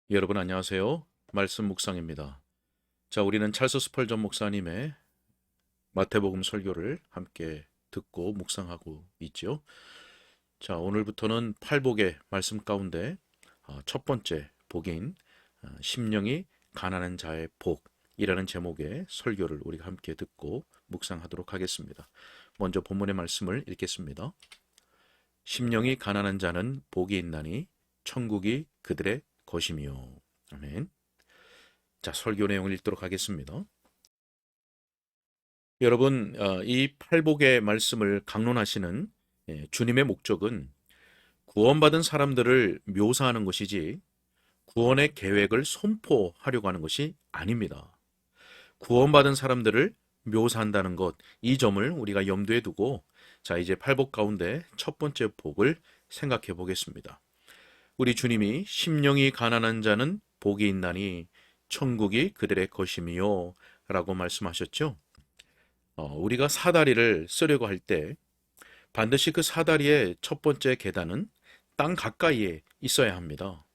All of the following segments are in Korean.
여러분 안녕하세요. 말씀 묵상입니다. 자, 우리는 찰스 스펄전 목사님의 마태복음 설교를 함께 듣고 묵상하고 있죠. 자, 오늘부터는 팔복의 말씀 가운데 첫 번째 복인 심령이 가난한 자의 복이라는 제목의 설교를 우리가 함께 듣고 묵상하도록 하겠습니다. 먼저 본문의 말씀을 읽겠습니다. 심령이 가난한 자는 복이 있나니 천국이 그들의 것이며. 아멘. 자, 설교 내용을 읽도록 하겠습니다. 여러분, 이 팔복의 말씀을 강론하시는 주님의 목적은 구원받은 사람들을 묘사하는 것이지 구원의 계획을 선포하려고 하는 것이 아닙니다. 구원받은 사람들을 묘사한다는 것, 이 점을 우리가 염두에 두고 자, 이제 팔복 가운데 첫 번째 복을 생각해 보겠습니다. 우리 주님이 심령이 가난한 자는 복이 있나니 천국이 그들의 것이며 라고 말씀하셨죠. 우리가 사다리를 쓰려고 할 때 반드시 그 사다리의 첫 번째 계단은 땅 가까이에 있어야 합니다.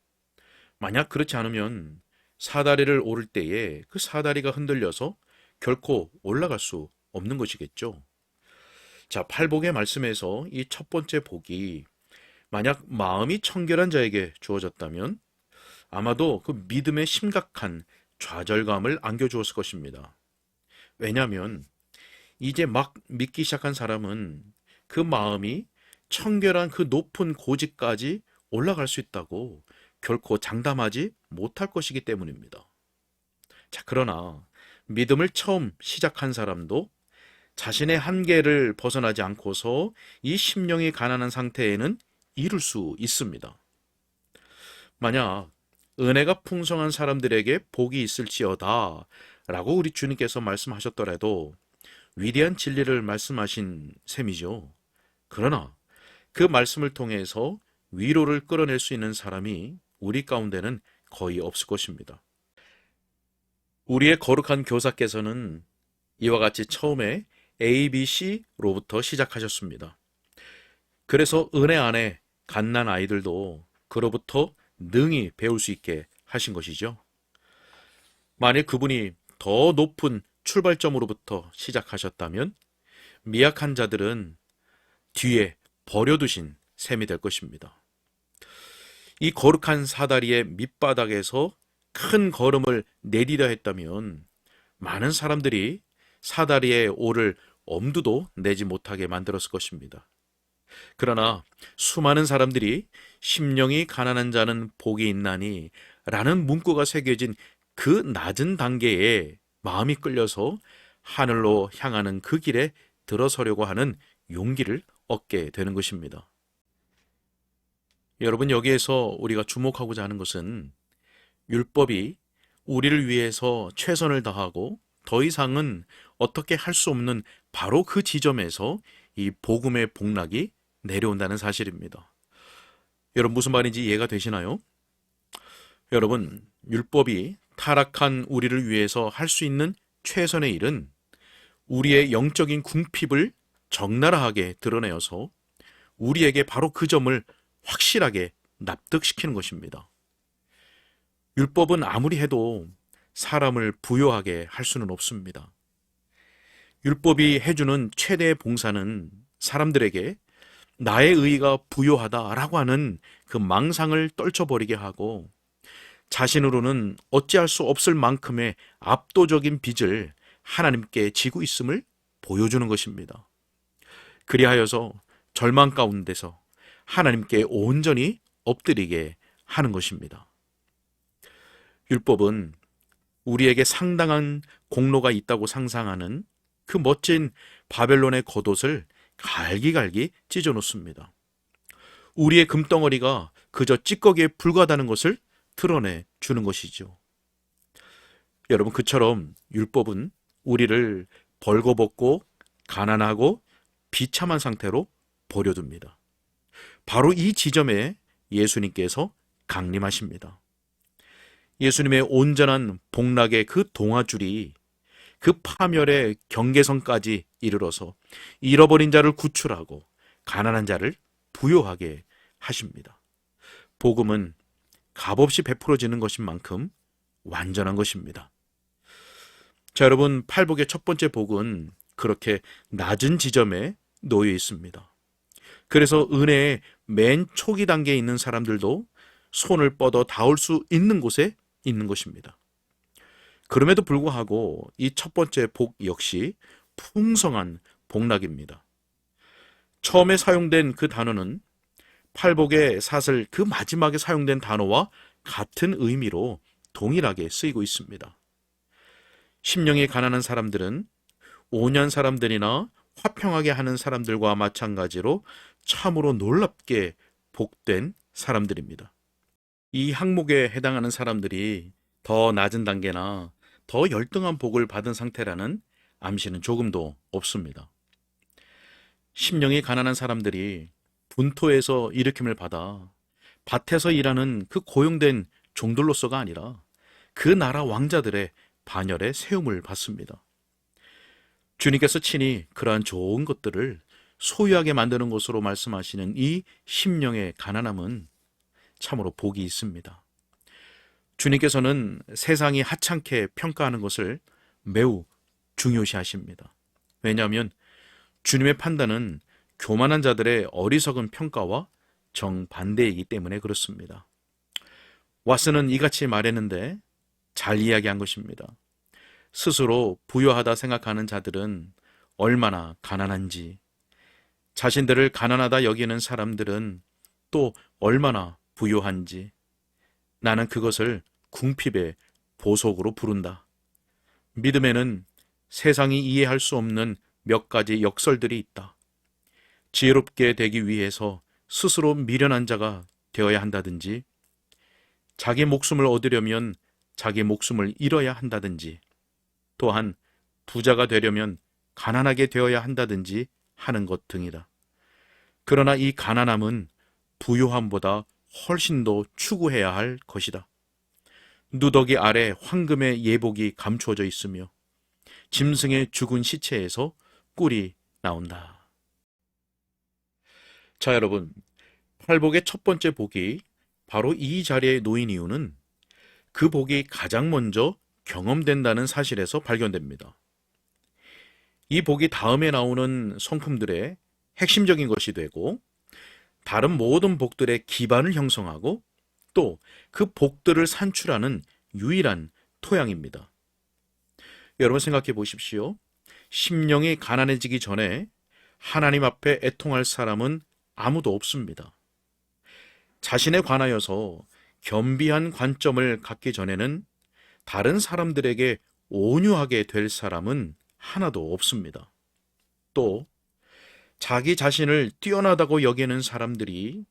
만약 그렇지 않으면 사다리를 오를 때에 그 사다리가 흔들려서 결코 올라갈 수 없는 것이겠죠. 자, 팔복의 말씀에서 이 첫 번째 복이 만약 마음이 청결한 자에게 주어졌다면 아마도 그 믿음의 심각한 좌절감을 안겨주었을 것입니다. 왜냐하면 이제 막 믿기 시작한 사람은 그 마음이 청결한 그 높은 고지까지 올라갈 수 있다고 결코 장담하지 못할 것이기 때문입니다. 자, 그러나 믿음을 처음 시작한 사람도 자신의 한계를 벗어나지 않고서 이 심령이 가난한 상태에는 이룰 수 있습니다. 만약 은혜가 풍성한 사람들에게 복이 있을지어다 라고 우리 주님께서 말씀하셨더라도 위대한 진리를 말씀하신 셈이죠. 그러나 그 말씀을 통해서 위로를 끌어낼 수 있는 사람이 우리 가운데는 거의 없을 것입니다. 우리의 거룩한 교사께서는 이와 같이 처음에 ABC로부터 시작하셨습니다. 그래서 은혜 안에 갓난 아이들도 그로부터 능히 배울 수 있게 하신 것이죠. 만일 그분이 더 높은 출발점으로부터 시작하셨다면 미약한 자들은 뒤에 버려두신 셈이 될 것입니다. 이 거룩한 사다리의 밑바닥에서 큰 걸음을 내리려 했다면 많은 사람들이 사다리에 오를 엄두도 내지 못하게 만들었을 것입니다. 그러나 수많은 사람들이 심령이 가난한 자는 복이 있나니 라는 문구가 새겨진 그 낮은 단계에 마음이 끌려서 하늘로 향하는 그 길에 들어서려고 하는 용기를 얻게 되는 것입니다. 여러분, 여기에서 우리가 주목하고자 하는 것은 율법이 우리를 위해서 최선을 다하고 더 이상은 어떻게 할 수 없는 바로 그 지점에서 이 복음의 복락이 내려온다는 사실입니다. 여러분, 무슨 말인지 이해가 되시나요? 여러분, 율법이 타락한 우리를 위해서 할 수 있는 최선의 일은 우리의 영적인 궁핍을 적나라하게 드러내어서 우리에게 바로 그 점을 확실하게 납득시키는 것입니다. 율법은 아무리 해도 사람을 부요하게 할 수는 없습니다. 율법이 해주는 최대의 봉사는 사람들에게 나의 의의가 부요하다라고 하는 그 망상을 떨쳐버리게 하고 자신으로는 어찌할 수 없을 만큼의 압도적인 빚을 하나님께 지고 있음을 보여주는 것입니다. 그리하여서 절망 가운데서 하나님께 온전히 엎드리게 하는 것입니다. 율법은 우리에게 상당한 공로가 있다고 상상하는 그 멋진 바벨론의 겉옷을 갈기갈기 찢어놓습니다. 우리의 금덩어리가 그저 찌꺼기에 불과하다는 것을 드러내 주는 것이죠. 여러분, 그처럼 율법은 우리를 벌거벗고 가난하고 비참한 상태로 버려둡니다. 바로 이 지점에 예수님께서 강림하십니다. 예수님의 온전한 복락의 그 동아줄이 그 파멸의 경계선까지 이르러서 잃어버린 자를 구출하고 가난한 자를 부요하게 하십니다. 복음은 값없이 베풀어지는 것인 만큼 완전한 것입니다. 자, 여러분, 팔복의 첫 번째 복은 그렇게 낮은 지점에 놓여 있습니다. 그래서 은혜의 맨 초기 단계에 있는 사람들도 손을 뻗어 닿을 수 있는 곳에 있는 것입니다. 그럼에도 불구하고 이 첫 번째 복 역시 풍성한 복락입니다. 처음에 사용된 그 단어는 팔복의 사슬 그 마지막에 사용된 단어와 같은 의미로 동일하게 쓰이고 있습니다. 심령이 가난한 사람들은 온유한 사람들이나 화평하게 하는 사람들과 마찬가지로 참으로 놀랍게 복된 사람들입니다. 이 항목에 해당하는 사람들이 더 낮은 단계나 더 열등한 복을 받은 상태라는 암시는 조금도 없습니다. 심령이 가난한 사람들이 분토에서 일으킴을 받아 밭에서 일하는 그 고용된 종들로서가 아니라 그 나라 왕자들의 반열에 세움을 받습니다. 주님께서 친히 그러한 좋은 것들을 소유하게 만드는 것으로 말씀하시는 이 심령의 가난함은 참으로 복이 있습니다. 주님께서는 세상이 하찮게 평가하는 것을 매우 중요시하십니다. 왜냐하면 주님의 판단은 교만한 자들의 어리석은 평가와 정반대이기 때문에 그렇습니다. 왓슨은 이같이 말했는데 잘 이야기한 것입니다. 스스로 부유하다 생각하는 자들은 얼마나 가난한지, 자신들을 가난하다 여기는 사람들은 또 얼마나 부유한지, 나는 그것을 궁핍의 보석으로 부른다. 믿음에는 세상이 이해할 수 없는 몇 가지 역설들이 있다. 지혜롭게 되기 위해서 스스로 미련한 자가 되어야 한다든지, 자기 목숨을 얻으려면 자기 목숨을 잃어야 한다든지, 또한 부자가 되려면 가난하게 되어야 한다든지 하는 것 등이다. 그러나 이 가난함은 부유함보다 훨씬 더 추구해야 할 것이다. 누더기 아래 황금의 예복이 감추어져 있으며 짐승의 죽은 시체에서 꿀이 나온다. 자, 여러분, 팔복의 첫 번째 복이 바로 이 자리에 놓인 이유는 그 복이 가장 먼저 경험된다는 사실에서 발견됩니다. 이 복이 다음에 나오는 성품들의 핵심적인 것이 되고 다른 모든 복들의 기반을 형성하고 또 그 복들을 산출하는 유일한 토양입니다. 여러분 생각해 보십시오. 심령이 가난해지기 전에 하나님 앞에 애통할 사람은 아무도 없습니다. 자신에 관하여서 겸비한 관점을 갖기 전에는 다른 사람들에게 온유하게 될 사람은 하나도 없습니다. 또 자기 자신을 뛰어나다고 여기는 사람들이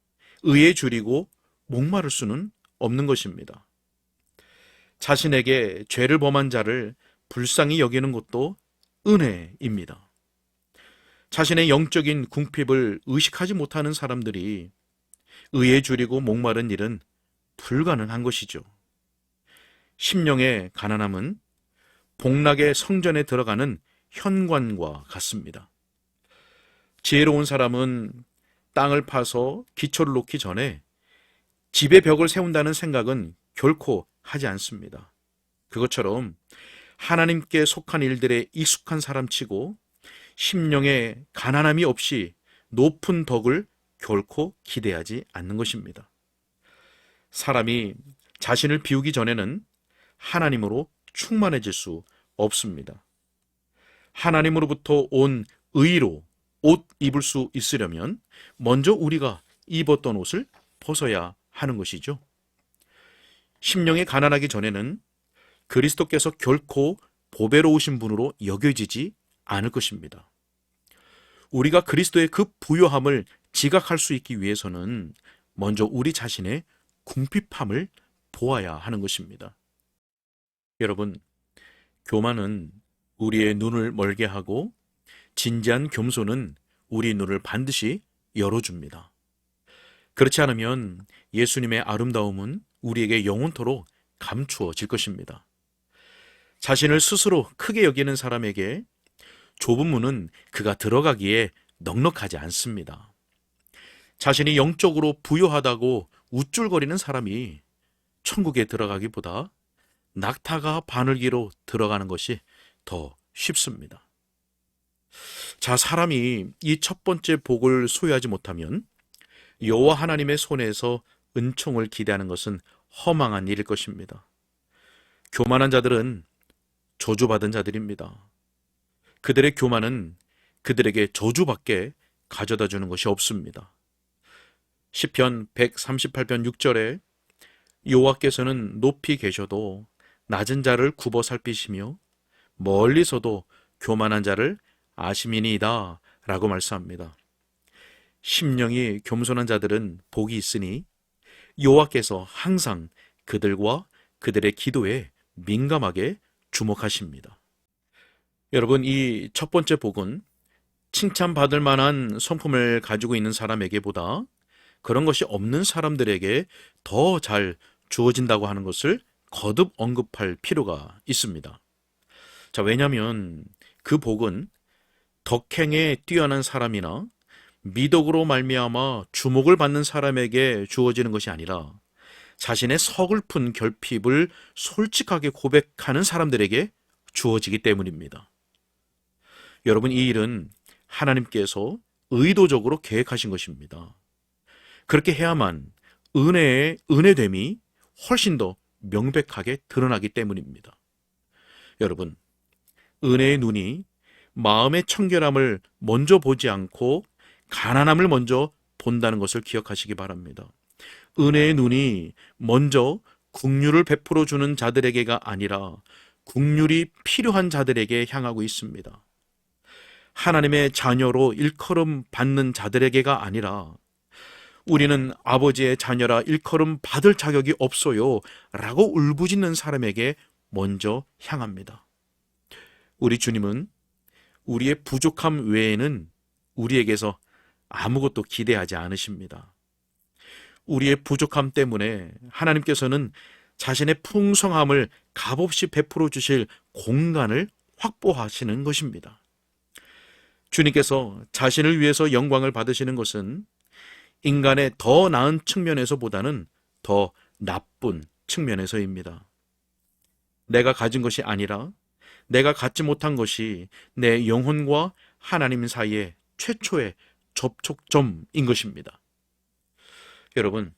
의에 줄이고 목마를 수는 없는 것입니다. 자신에게 죄를 범한 자를 불쌍히 여기는 것도 은혜입니다. 자신의 영적인 궁핍을 의식하지 못하는 사람들이 의에 줄이고 목마른 일은 불가능한 것이죠. 심령의 가난함은 복락의 성전에 들어가는 현관과 같습니다. 지혜로운 사람은 땅을 파서 기초를 놓기 전에 집의 벽을 세운다는 생각은 결코 하지 않습니다. 그것처럼 하나님께 속한 일들에 익숙한 사람치고 심령의 가난함이 없이 높은 덕을 결코 기대하지 않는 것입니다. 사람이 자신을 비우기 전에는 하나님으로 충만해질 수 없습니다. 하나님으로부터 온 의로 옷 입을 수 있으려면 먼저 우리가 입었던 옷을 벗어야 하는 것이죠. 심령이 가난하기 전에는 그리스도께서 결코 보배로우신 분으로 여겨지지 않을 것입니다. 우리가 그리스도의 그 부요함을 지각할 수 있기 위해서는 먼저 우리 자신의 궁핍함을 보아야 하는 것입니다. 여러분, 교만은 우리의 눈을 멀게 하고 진지한 겸손은 우리 눈을 반드시 열어줍니다. 그렇지 않으면 예수님의 아름다움은 우리에게 영원토록 감추어질 것입니다. 자신을 스스로 크게 여기는 사람에게 좁은 문은 그가 들어가기에 넉넉하지 않습니다. 자신이 영적으로 부유하다고 우쭐거리는 사람이 천국에 들어가기보다 낙타가 바늘기로 들어가는 것이 더 쉽습니다. 자, 사람이 이 첫 번째 복을 소유하지 못하면 여호와 하나님의 손에서 은총을 기대하는 것은 허망한 일일 것입니다. 교만한 자들은 저주받은 자들입니다. 그들의 교만은 그들에게 저주밖에 가져다 주는 것이 없습니다. 시편 138편 6절에 여호와께서는 높이 계셔도 낮은 자를 굽어 살피시며 멀리서도 교만한 자를 아심이니이다 라고 말씀합니다. 심령이 겸손한 자들은 복이 있으니 여호와께서 항상 그들과 그들의 기도에 민감하게 주목하십니다. 여러분, 이 첫 번째 복은 칭찬받을 만한 성품을 가지고 있는 사람에게보다 그런 것이 없는 사람들에게 더 잘 주어진다고 하는 것을 거듭 언급할 필요가 있습니다. 자, 왜냐하면 그 복은 덕행에 뛰어난 사람이나 미덕으로 말미암아 주목을 받는 사람에게 주어지는 것이 아니라 자신의 서글픈 결핍을 솔직하게 고백하는 사람들에게 주어지기 때문입니다. 여러분, 이 일은 하나님께서 의도적으로 계획하신 것입니다. 그렇게 해야만 은혜의 은혜됨이 훨씬 더 명백하게 드러나기 때문입니다. 여러분, 은혜의 눈이 마음의 청결함을 먼저 보지 않고 가난함을 먼저 본다는 것을 기억하시기 바랍니다. 은혜의 눈이 먼저 긍휼을 베풀어 주는 자들에게가 아니라 긍휼이 필요한 자들에게 향하고 있습니다. 하나님의 자녀로 일컬음 받는 자들에게가 아니라 우리는 아버지의 자녀라 일컬음 받을 자격이 없어요 라고 울부짖는 사람에게 먼저 향합니다. 우리 주님은 우리의 부족함 외에는 우리에게서 아무것도 기대하지 않으십니다. 우리의 부족함 때문에 하나님께서는 자신의 풍성함을 값없이 베풀어 주실 공간을 확보하시는 것입니다. 주님께서 자신을 위해서 영광을 받으시는 것은 인간의 더 나은 측면에서보다는 더 나쁜 측면에서입니다. 내가 가진 것이 아니라 내가 갖지 못한 것이 내 영혼과 하나님 사이의 최초의 접촉점인 것입니다. 여러분,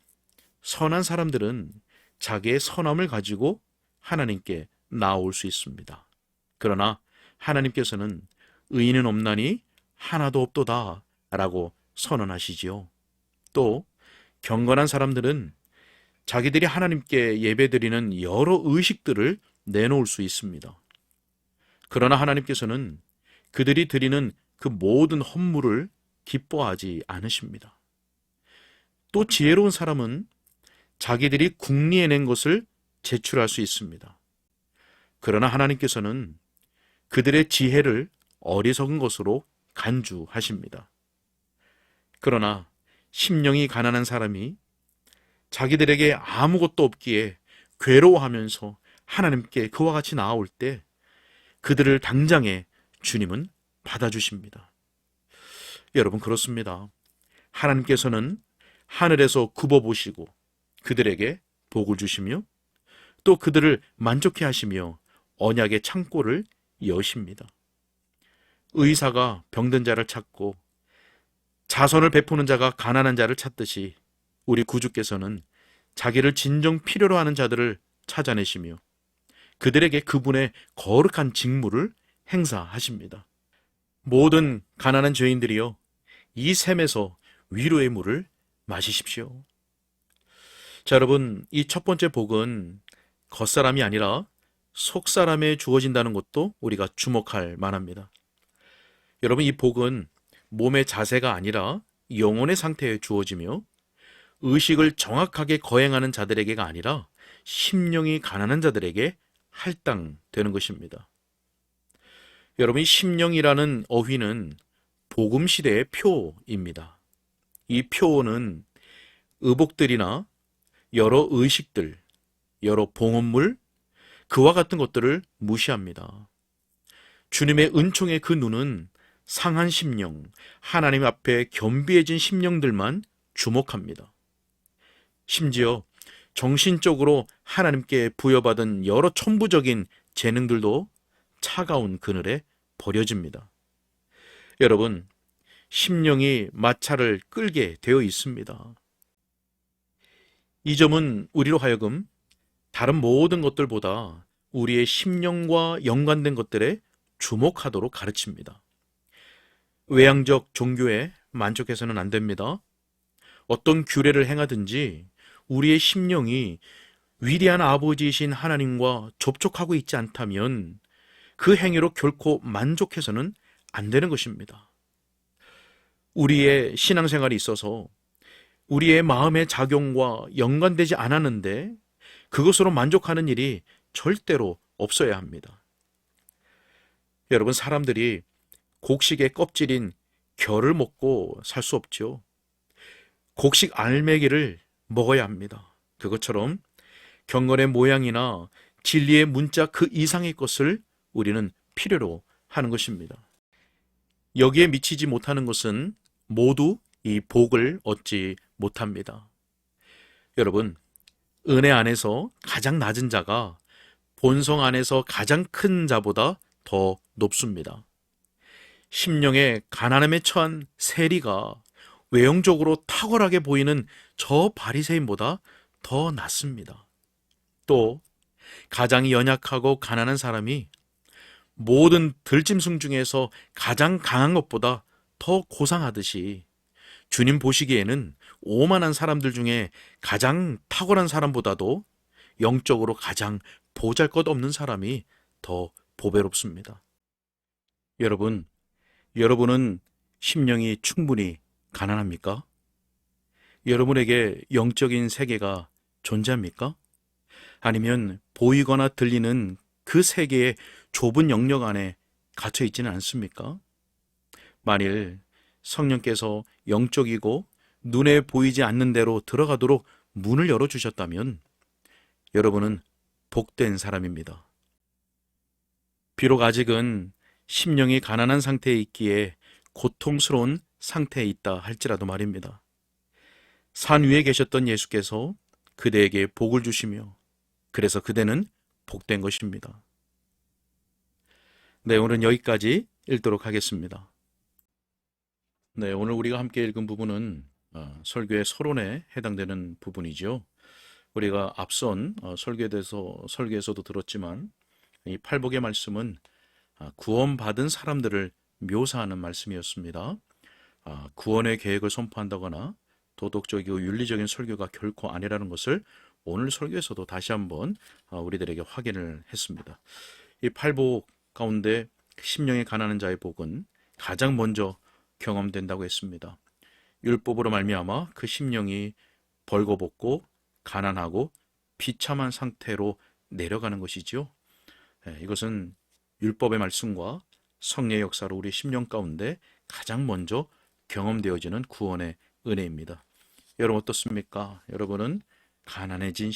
선한 사람들은 자기의 선함을 가지고 하나님께 나아올 수 있습니다. 그러나 하나님께서는 의인은 없나니 하나도 없도다 라고 선언하시지요. 또 경건한 사람들은 자기들이 하나님께 예배드리는 여러 의식들을 내놓을 수 있습니다. 그러나 하나님께서는 그들이 드리는 그 모든 헌물을 기뻐하지 않으십니다. 또 지혜로운 사람은 자기들이 궁리해낸 것을 제출할 수 있습니다. 그러나 하나님께서는 그들의 지혜를 어리석은 것으로 간주하십니다. 그러나 심령이 가난한 사람이 자기들에게 아무것도 없기에 괴로워하면서 하나님께 그와 같이 나아올 때 그들을 당장에 주님은 받아주십니다. 여러분, 그렇습니다. 하나님께서는 하늘에서 굽어보시고 그들에게 복을 주시며 또 그들을 만족해 하시며 언약의 창고를 여십니다. 의사가 병든 자를 찾고 자선을 베푸는 자가 가난한 자를 찾듯이 우리 구주께서는 자기를 진정 필요로 하는 자들을 찾아내시며 그들에게 그분의 거룩한 직무를 행사하십니다. 모든 가난한 죄인들이여 이 샘에서 위로의 물을 마시십시오. 자, 여러분, 이 첫 번째 복은 겉사람이 아니라 속사람에 주어진다는 것도 우리가 주목할 만합니다. 여러분, 이 복은 몸의 자세가 아니라 영혼의 상태에 주어지며 의식을 정확하게 거행하는 자들에게가 아니라 심령이 가난한 자들에게 할당되는 것입니다. 여러분, 이 심령이라는 어휘는 복음 시대의 표입니다. 이 표는 의복들이나 여러 의식들, 여러 봉헌물, 그와 같은 것들을 무시합니다. 주님의 은총의 그 눈은 상한 심령, 하나님 앞에 겸비해진 심령들만 주목합니다. 심지어 정신적으로 하나님께 부여받은 여러 천부적인 재능들도 차가운 그늘에 버려집니다. 여러분, 심령이 마찰을 끌게 되어 있습니다. 이 점은 우리로 하여금 다른 모든 것들보다 우리의 심령과 연관된 것들에 주목하도록 가르칩니다. 외향적 종교에 만족해서는 안 됩니다. 어떤 규례를 행하든지 우리의 심령이 위대한 아버지이신 하나님과 접촉하고 있지 않다면 그 행위로 결코 만족해서는 안 되는 것입니다. 우리의 신앙생활이 있어서 우리의 마음의 작용과 연관되지 않았는데 그것으로 만족하는 일이 절대로 없어야 합니다. 여러분, 사람들이 곡식의 껍질인 결을 먹고 살 수 없죠. 곡식 알맹이를 먹어야 합니다. 그것처럼 경건의 모양이나 진리의 문자 그 이상의 것을 우리는 필요로 하는 것입니다. 여기에 미치지 못하는 것은 모두 이 복을 얻지 못합니다. 여러분, 은혜 안에서 가장 낮은 자가 본성 안에서 가장 큰 자보다 더 높습니다. 심령의 가난함에 처한 세리가 외형적으로 탁월하게 보이는 저 바리새인보다 더 낫습니다. 또 가장 연약하고 가난한 사람이 모든 들짐승 중에서 가장 강한 것보다 더 고상하듯이 주님 보시기에는 오만한 사람들 중에 가장 탁월한 사람보다도 영적으로 가장 보잘것없는 사람이 더 보배롭습니다. 여러분은 심령이 충분히 가난합니까? 여러분에게 영적인 세계가 존재합니까? 아니면 보이거나 들리는 그 세계의 좁은 영역 안에 갇혀 있지는 않습니까? 만일 성령께서 영적이고 눈에 보이지 않는 대로 들어가도록 문을 열어주셨다면 여러분은 복된 사람입니다. 비록 아직은 심령이 가난한 상태에 있기에 고통스러운 상태에 있다 할지라도 말입니다. 산 위에 계셨던 예수께서 그대에게 복을 주시며 그래서 그대는 복된 것입니다. 네, 오늘은 여기까지 읽도록 하겠습니다. 네, 오늘 우리가 함께 읽은 부분은 설교의 서론에 해당되는 부분이죠. 우리가 앞선 설교에서도 들었지만 이 팔복의 말씀은 구원받은 사람들을 묘사하는 말씀이었습니다. 구원의 계획을 선포한다거나 도덕적이고 윤리적인 설교가 결코 아니라는 것을 오늘 설교에서도 다시 한번 우리들에게 확인을 했습니다. 이 팔복 가운데 심령이 가난한 자의 복은 가장 먼저 경험된다고 했습니다. 율법으로 말미암아 그 심령이 벌거벗고 가난하고 비참한 상태로 내려가는 것이지요. 이것은 율법의 말씀과 성령의 역사로 우리 심령 가운데 가장 먼저 경험되어지는 구원의 은혜입니다. 여러분 어떻습니까? 여러분은 가난해진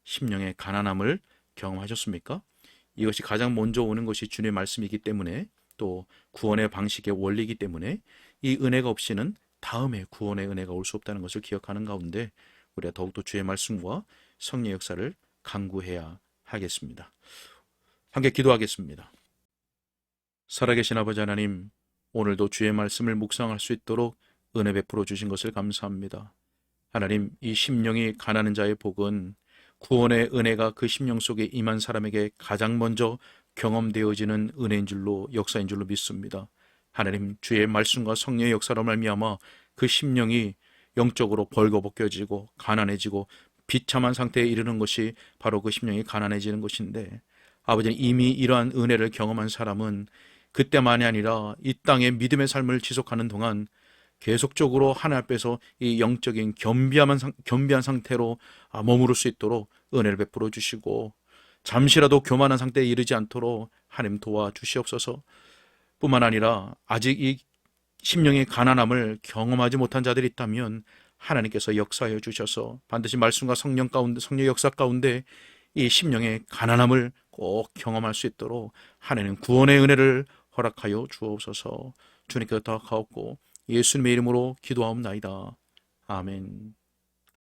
심령의 가난함을 경험하셨습니까? 이것이 가장 먼저 오는 것이 주님의 말씀이기 때문에 또 구원의 방식의 원리이기 때문에 이 은혜가 없이는 다음에 구원의 은혜가 올 수 없다는 것을 기억하는 가운데 우리가 더욱더 주의 말씀과 성령의 역사를 간구해야 하겠습니다. 함께 기도하겠습니다. 살아계신 아버지 하나님, 오늘도 주의 말씀을 묵상할 수 있도록 은혜 베풀어 주신 것을 감사합니다. 하나님, 이 심령이 가난한 자의 복은 구원의 은혜가 그 심령 속에 임한 사람에게 가장 먼저 경험되어지는 은혜인 줄로, 역사인 줄로 믿습니다. 하나님, 주의 말씀과 성령의 역사로 말미암아 그 심령이 영적으로 벌거벗겨지고 가난해지고 비참한 상태에 이르는 것이 바로 그 심령이 가난해지는 것인데, 아버지는 이미 이러한 은혜를 경험한 사람은 그때만이 아니라 이 땅의 믿음의 삶을 지속하는 동안 계속적으로 하나님 앞에서 이 영적인 겸비한 상태로 머무를 수 있도록 은혜를 베풀어 주시고, 잠시라도 교만한 상태에 이르지 않도록 하나님 도와주시옵소서. 뿐만 아니라 아직 이 심령의 가난함을 경험하지 못한 자들이 있다면 하나님께서 역사해 주셔서 반드시 말씀과 성령 역사 가운데 이 심령의 가난함을 꼭 경험할 수 있도록 하나님 구원의 은혜를 허락하여 주옵소서. 주님께 부탁하옵고 예수님의 이름으로 기도하옵나이다. 아멘.